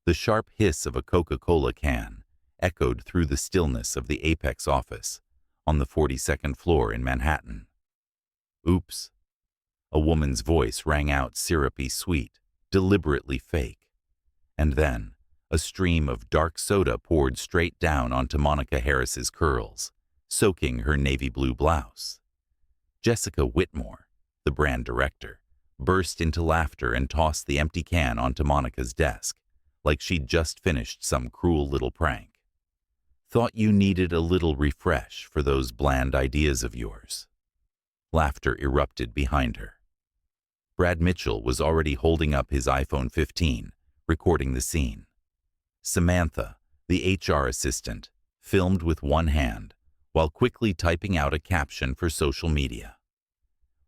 The sharp hiss of a Coca-Cola can echoed through the stillness of the Apex office on the 42nd floor in Manhattan. Oops. A woman's voice rang out syrupy sweet, deliberately fake. And then, a stream of dark soda poured straight down onto Monica Harris's curls, soaking her navy blue blouse. Jessica Whitmore, the brand director, burst into laughter and tossed the empty can onto Monica's desk, like she'd just finished some cruel little prank. Thought you needed a little refresh for those bland ideas of yours. Laughter erupted behind her. Brad Mitchell was already holding up his iPhone 15, recording the scene. Samantha, the HR assistant, filmed with one hand while quickly typing out a caption for social media.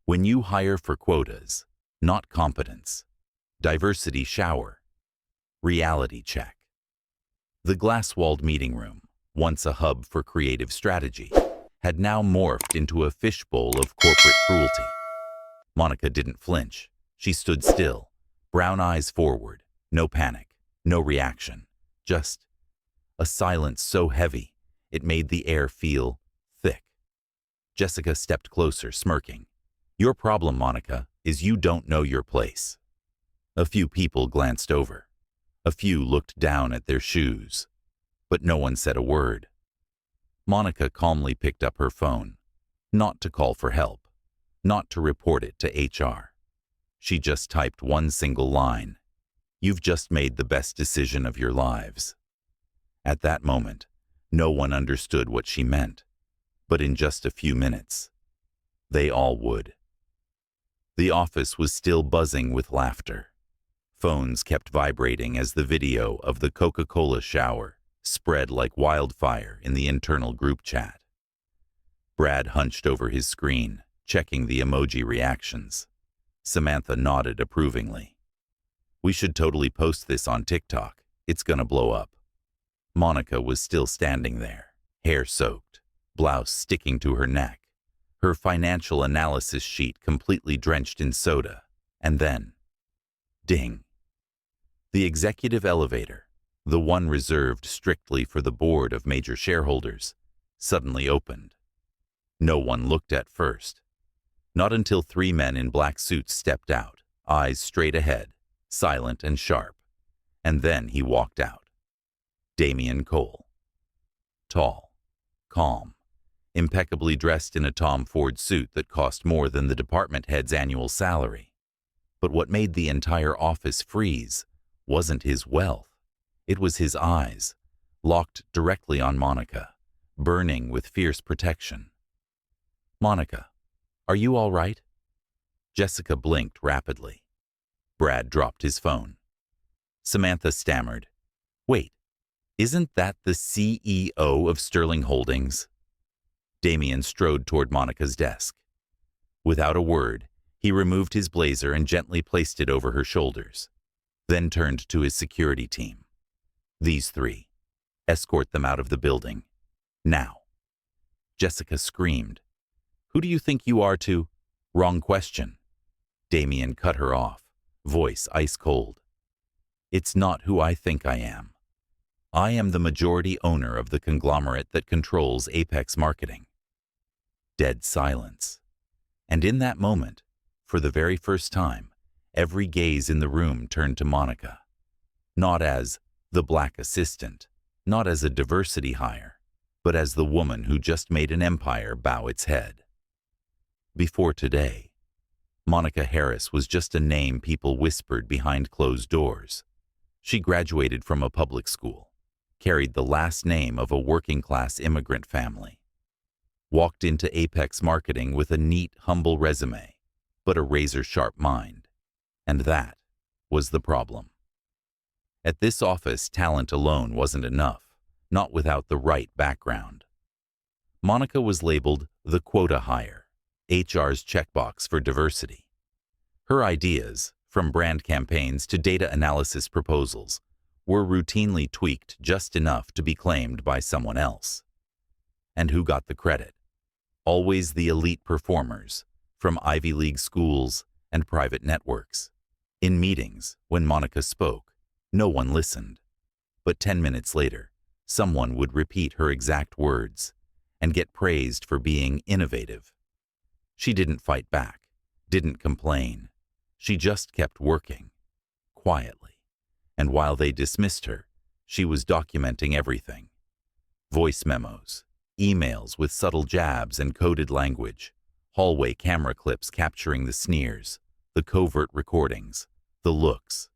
When you hire for quotas, not competence. Diversity shower. Reality check. The glass-walled meeting room, once a hub for creative strategy, had now morphed into a fishbowl of corporate cruelty. Monica didn't flinch. She stood still, brown eyes forward, no panic, no reaction, just a silence so heavy it made the air feel thick. Jessica stepped closer, smirking. Your problem, Monica, is you don't know your place. A few people glanced over. A few looked down at their shoes. But no one said a word. Monica calmly picked up her phone, not to call for help, not to report it to HR. She just typed one single line. You've just made the best decision of your lives. At that moment, no one understood what she meant, but in just a few minutes, they all would. The office was still buzzing with laughter. Phones kept vibrating as the video of the Coca-Cola shower spread like wildfire in the internal group chat. Brad hunched over his screen, checking the emoji reactions. Samantha nodded approvingly. We should totally post this on TikTok. It's gonna blow up. Monica was still standing there, hair soaked, blouse sticking to her neck, her financial analysis sheet completely drenched in soda, and then, ding. The executive elevator, the one reserved strictly for the board of major shareholders, suddenly opened. No one looked at first. Not until 3 men in black suits stepped out, eyes straight ahead, silent and sharp. And then he walked out. Damian Cole. Tall, calm, impeccably dressed in a Tom Ford suit that cost more than the department head's annual salary. But what made the entire office freeze wasn't his wealth. It was his eyes, locked directly on Monica, burning with fierce protection. Monica, are you all right? Jessica blinked rapidly. Brad dropped his phone. Samantha stammered, Wait, isn't that the CEO of Sterling Holdings? Damian strode toward Monica's desk. Without a word, he removed his blazer and gently placed it over her shoulders, then turned to his security team. These 3. Escort them out of the building. Now. Jessica screamed. Who do you think you are to? Wrong question. Damian cut her off, voice ice cold. It's not who I think I am. I am the majority owner of the conglomerate that controls Apex Marketing. Dead silence. And in that moment, for the very first time, every gaze in the room turned to Monica. Not as the black assistant, not as a diversity hire, but as the woman who just made an empire bow its head. Before today, Monica Harris was just a name people whispered behind closed doors. She graduated from a public school, carried the last name of a working-class immigrant family, walked into Apex Marketing with a neat, humble resume, but a razor-sharp mind. And that was the problem. At this office, talent alone wasn't enough, not without the right background. Monica was labeled the quota hire, HR's checkbox for diversity. Her ideas, from brand campaigns to data analysis proposals, were routinely tweaked just enough to be claimed by someone else. And who got the credit? Always the elite performers, from Ivy League schools and private networks. In meetings, when Monica spoke, no one listened. But 10 minutes later, someone would repeat her exact words and get praised for being innovative. She didn't fight back, didn't complain. She just kept working, quietly. And while they dismissed her, she was documenting everything. Voice memos, emails with subtle jabs and coded language, hallway camera clips capturing the sneers, the covert recordings, the looks.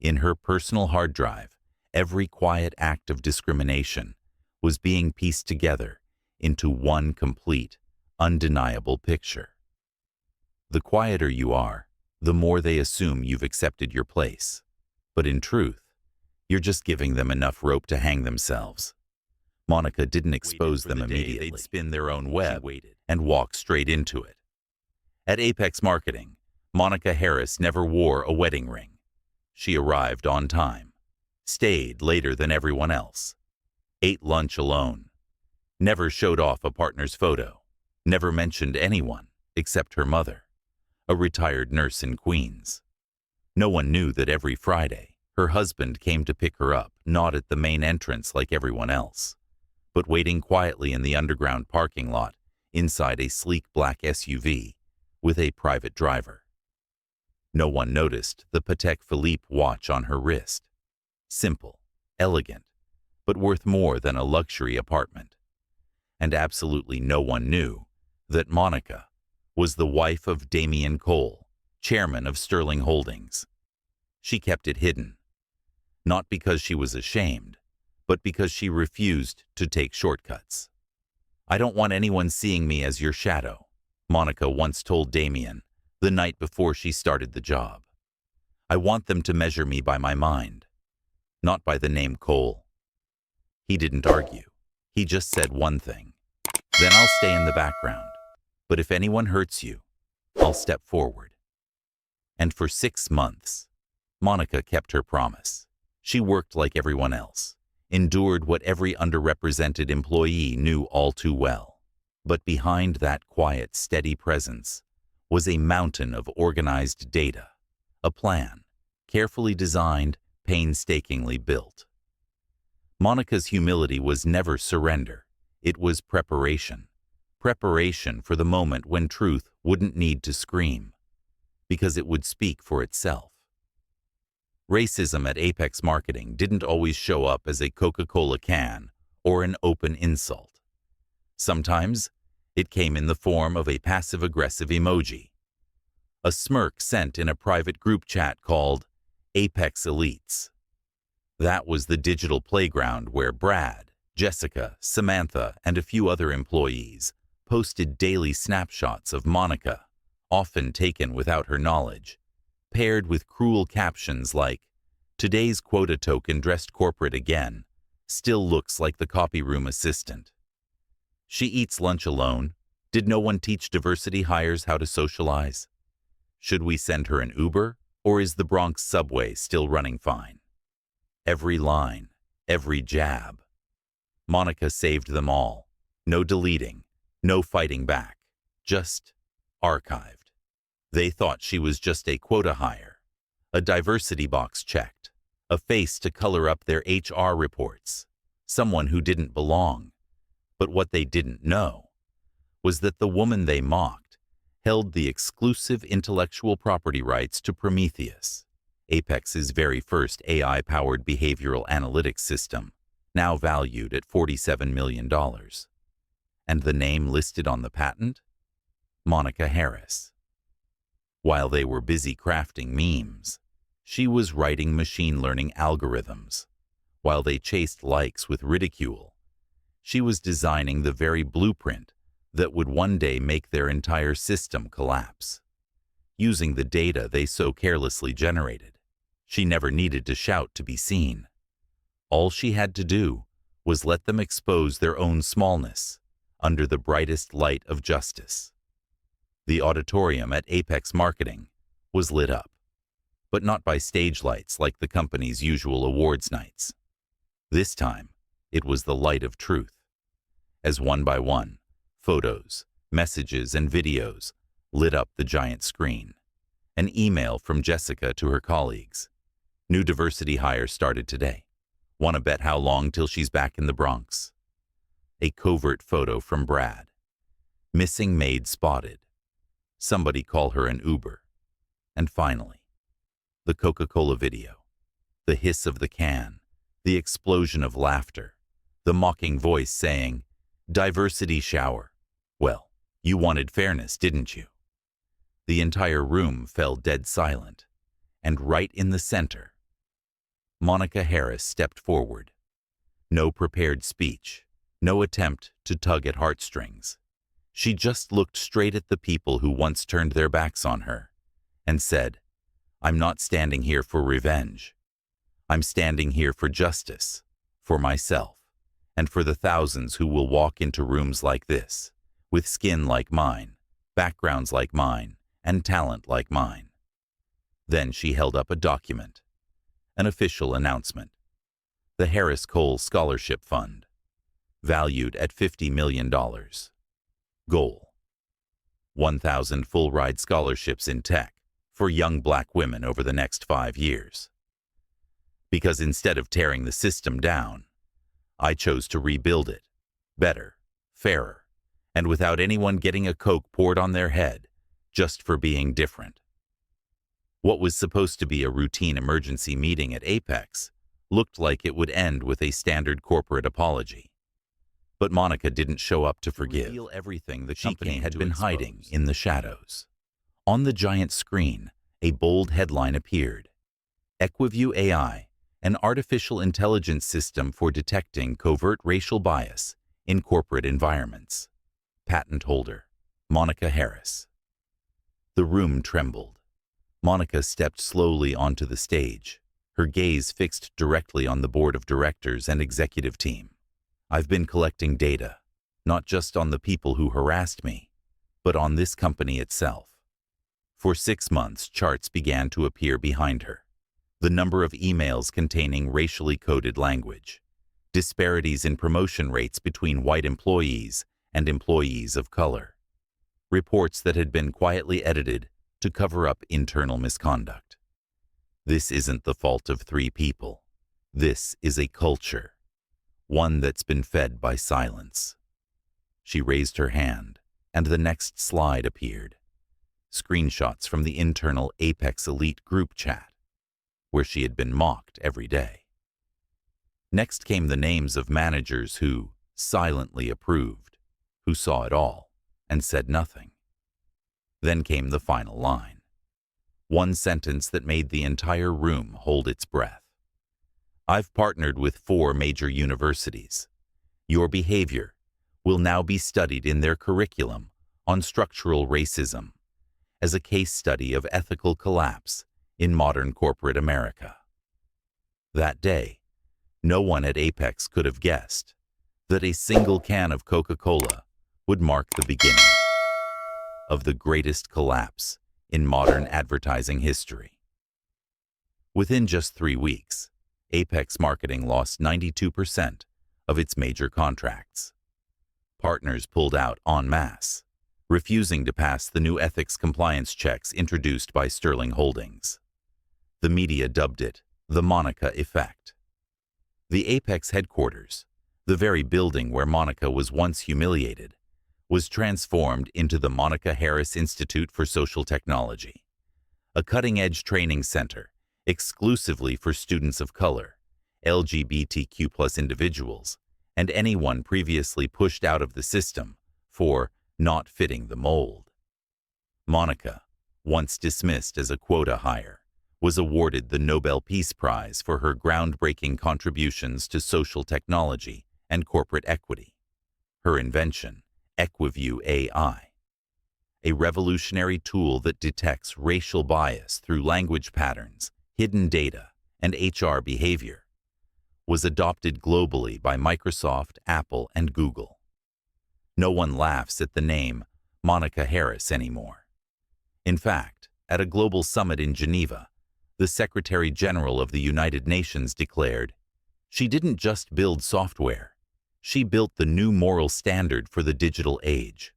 In her personal hard drive, every quiet act of discrimination was being pieced together into one complete, undeniable picture. The quieter you are, the more they assume you've accepted your place. But in truth, you're just giving them enough rope to hang themselves. Monica didn't expose them immediately. They'd spin their own web and walk straight into it. At Apex Marketing, Monica Harris never wore a wedding ring. She arrived on time, stayed later than everyone else, ate lunch alone, never showed off a partner's photo, never mentioned anyone except her mother, a retired nurse in Queens. No one knew that every Friday, her husband came to pick her up, not at the main entrance like everyone else, but waiting quietly in the underground parking lot inside a sleek black SUV with a private driver. No one noticed the Patek Philippe watch on her wrist. Simple, elegant, but worth more than a luxury apartment. And absolutely no one knew that Monica was the wife of Damian Cole, chairman of Sterling Holdings. She kept it hidden, not because she was ashamed, but because she refused to take shortcuts. "I don't want anyone seeing me as your shadow," Monica once told Damian the night before she started the job. "I want them to measure me by my mind, not by the name Cole." He didn't argue. He just said one thing: "Then I'll stay in the background. But if anyone hurts you, I'll step forward." And for 6 months, Monica kept her promise. She worked like everyone else, endured what every underrepresented employee knew all too well. But behind that quiet, steady presence was a mountain of organized data, a plan, carefully designed, painstakingly built. Monica's humility was never surrender. It was preparation. Preparation for the moment when truth wouldn't need to scream, because it would speak for itself. Racism at Apex Marketing didn't always show up as a Coca-Cola can or an open insult. Sometimes it came in the form of a passive-aggressive emoji, a smirk sent in a private group chat called Apex Elites. That was the digital playground where Brad, Jessica, Samantha, and a few other employees posted daily snapshots of Monica, often taken without her knowledge, paired with cruel captions like, "Today's quota token dressed corporate again, still looks like the copy room assistant." She eats lunch alone. Did no one teach diversity hires how to socialize? Should we send her an Uber, or is the Bronx subway still running fine? Every line, every jab. Monica saved them all. No deleting, no fighting back, just archived. They thought she was just a quota hire, a diversity box checked, a face to color up their HR reports, someone who didn't belong. But what they didn't know was that the woman they mocked held the exclusive intellectual property rights to Prometheus, Apex's very first AI-powered behavioral analytics system, now valued at $47 million. And the name listed on the patent? Monica Harris. While they were busy crafting memes, she was writing machine learning algorithms. While they chased likes with ridicule, she was designing the very blueprint that would one day make their entire system collapse. Using the data they so carelessly generated, she never needed to shout to be seen. All she had to do was let them expose their own smallness under the brightest light of justice. The auditorium at Apex Marketing was lit up, but not by stage lights like the company's usual awards nights. This time, it was the light of truth. As one by one, photos, messages, and videos lit up the giant screen. An email from Jessica to her colleagues. "New diversity hire started today. Want to bet how long till she's back in the Bronx? A covert photo from Brad. Missing maid spotted. Somebody call her an Uber. And finally, the Coca-Cola video. The hiss of the can, the explosion of laughter, the mocking voice saying, "Diversity shower. Well, you wanted fairness, didn't you?" The entire room fell dead silent, and right in the center, Monica Harris stepped forward. No prepared speech, no attempt to tug at heartstrings. She just looked straight at the people who once turned their backs on her and said, "I'm not standing here for revenge. I'm standing here for justice, for myself, and for the thousands who will walk into rooms like this, with skin like mine, backgrounds like mine, and talent like mine." Then she held up a document, an official announcement. The Harris Cole Scholarship Fund, valued at $50 million. Goal: 1,000 full-ride scholarships in tech for young black women over the next 5 years. Because instead of tearing the system down, I chose to rebuild it, better, fairer, and without anyone getting a Coke poured on their head just for being different. What was supposed to be a routine emergency meeting at Apex looked like it would end with a standard corporate apology. But Monica didn't show up to forgive. Reveal everything the company had been hiding in the shadows. On the giant screen, a bold headline appeared: Equiview AI, an artificial intelligence system for detecting covert racial bias in corporate environments. Patent holder, Monica Harris. The room trembled. Monica stepped slowly onto the stage, her gaze fixed directly on the board of directors and executive team. "I've been collecting data, not just on the people who harassed me, but on this company itself." For 6 months, charts began to appear behind her. The number of emails containing racially coded language, disparities in promotion rates between white employees and employees of color, reports that had been quietly edited to cover up internal misconduct. This isn't the fault of 3 people. This is a culture, one that's been fed by silence. She raised her hand, and the next slide appeared. Screenshots from the internal Apex Elite group chat, where she had been mocked every day. Next came the names of managers who silently approved, who saw it all and said nothing. Then came the final line. One sentence that made the entire room hold its breath. "I've partnered with 4 major universities. Your behavior will now be studied in their curriculum on structural racism as a case study of ethical collapse in modern corporate America." That day, no one at Apex could have guessed that a single can of Coca-Cola would mark the beginning of the greatest collapse in modern advertising history. Within just 3 weeks, Apex Marketing lost 92% of its major contracts. Partners pulled out en masse, refusing to pass the new ethics compliance checks introduced by Sterling Holdings. The media dubbed it the Monica Effect. The Apex headquarters, the very building where Monica was once humiliated, was transformed into the Monica Harris Institute for Social Technology, a cutting-edge training center exclusively for students of color, LGBTQ+ individuals, and anyone previously pushed out of the system for not fitting the mold. Monica, once dismissed as a quota hire, was awarded the Nobel Peace Prize for her groundbreaking contributions to social technology and corporate equity. Her invention, Equiview AI, a revolutionary tool that detects racial bias through language patterns, hidden data, and HR behavior, was adopted globally by Microsoft, Apple, and Google. No one laughs at the name Monica Harris anymore. In fact, at a global summit in Geneva, the Secretary General of the United Nations declared, "She didn't just build software. She built the new moral standard for the digital age."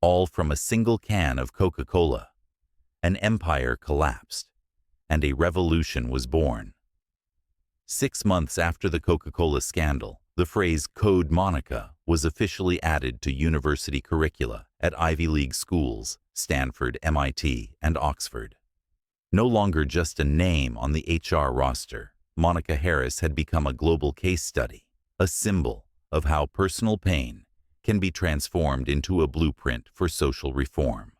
All from a single can of Coca-Cola. An empire collapsed, and a revolution was born. 6 months after the Coca-Cola scandal, the phrase Code Monica was officially added to university curricula at Ivy League schools, Stanford, MIT, and Oxford. No longer just a name on the HR roster, Monica Harris had become a global case study, a symbol of how personal pain can be transformed into a blueprint for social reform.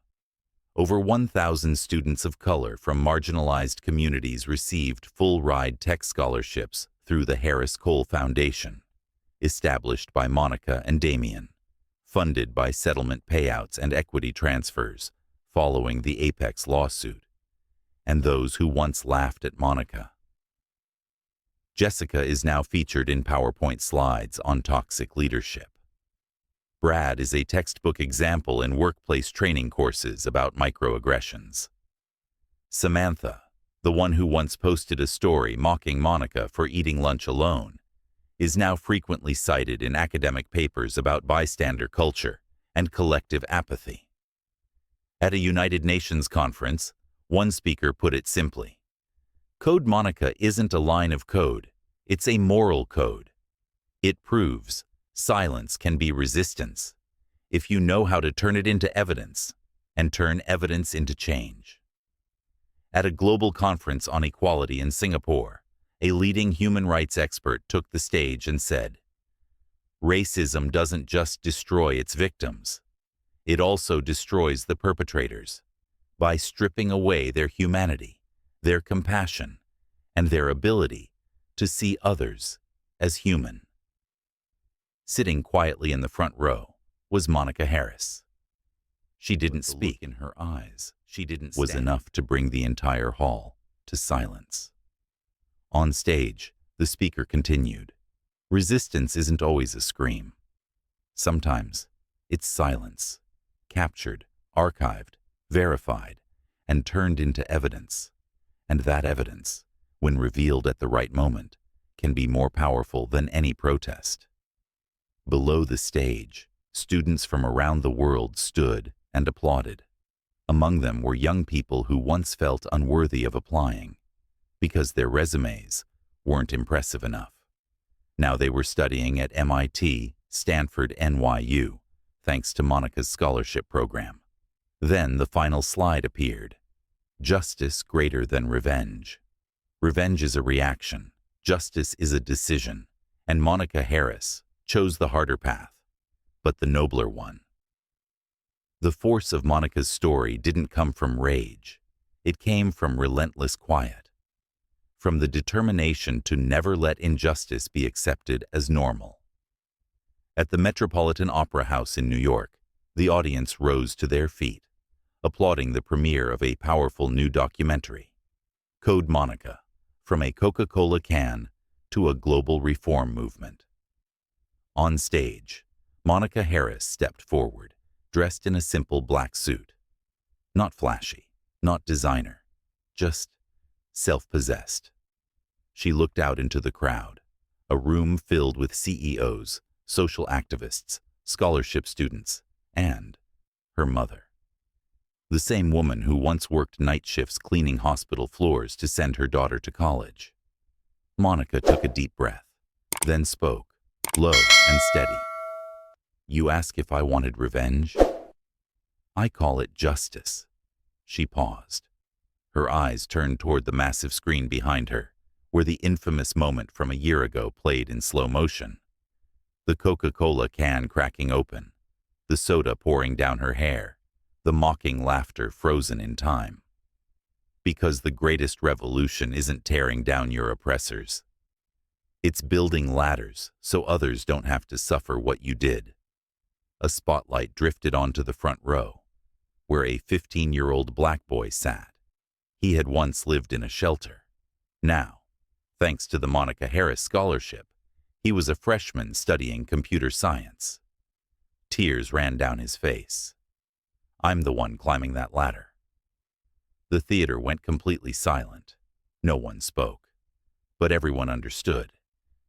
Over 1,000 students of color from marginalized communities received full-ride tech scholarships through the Harris-Cole Foundation, established by Monica and Damien, funded by settlement payouts and equity transfers following the Apex lawsuit, and those who once laughed at Monica. Jessica is now featured in PowerPoint slides on toxic leadership. Brad is a textbook example in workplace training courses about microaggressions. Samantha, the one who once posted a story mocking Monica for eating lunch alone, is now frequently cited in academic papers about bystander culture and collective apathy. At a United Nations conference, one speaker put it simply, "Code Monica isn't a line of code, it's a moral code. It proves silence can be resistance if you know how to turn it into evidence and turn evidence into change." At a global conference on equality in Singapore, a leading human rights expert took the stage and said, "Racism doesn't just destroy its victims, it also destroys the perpetrators by stripping away their humanity, their compassion, and their ability to see others as human." Sitting quietly in the front row was Monica Harris. She didn't speak, in her eyes was enough to bring the entire hall to silence. On stage, the speaker continued, "Resistance isn't always a scream. Sometimes it's silence, captured, archived, verified, and turned into evidence. And that evidence, when revealed at the right moment, can be more powerful than any protest." Below the stage, students from around the world stood and applauded. Among them were young people who once felt unworthy of applying because their resumes weren't impressive enough. Now they were studying at MIT, Stanford, NYU, thanks to Monica's scholarship program. Then the final slide appeared. Justice greater than revenge. Revenge is a reaction. Justice is a decision. And Monica Harris chose the harder path, but the nobler one. The force of Monica's story didn't come from rage. It came from relentless quiet, from the determination to never let injustice be accepted as normal. At the Metropolitan Opera House in New York, the audience rose to their feet, applauding the premiere of a powerful new documentary, Code Monica, From a Coca-Cola Can to a Global Reform Movement. On stage, Monica Harris stepped forward, dressed in a simple black suit. Not flashy, not designer, just self-possessed. She looked out into the crowd, a room filled with CEOs, social activists, scholarship students, and her mother. The same woman who once worked night shifts cleaning hospital floors to send her daughter to college. Monica took a deep breath, then spoke, low and steady. "You ask if I wanted revenge? I call it justice." She paused. Her eyes turned toward the massive screen behind her, where the infamous moment from a year ago played in slow motion. The Coca-Cola can cracking open, the soda pouring down her hair, the mocking laughter frozen in time. Because the greatest revolution isn't tearing down your oppressors. It's building ladders so others don't have to suffer what you did. A spotlight drifted onto the front row, where a 15-year-old black boy sat. He had once lived in a shelter. Now, thanks to the Monica Harris Scholarship, he was a freshman studying computer science. Tears ran down his face. "I'm the one climbing that ladder." The theater went completely silent. No one spoke, but everyone understood.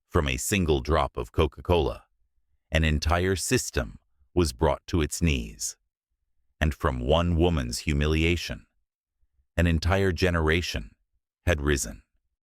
From a single drop of Coca-Cola, an entire system was brought to its knees. And from one woman's humiliation, an entire generation had risen.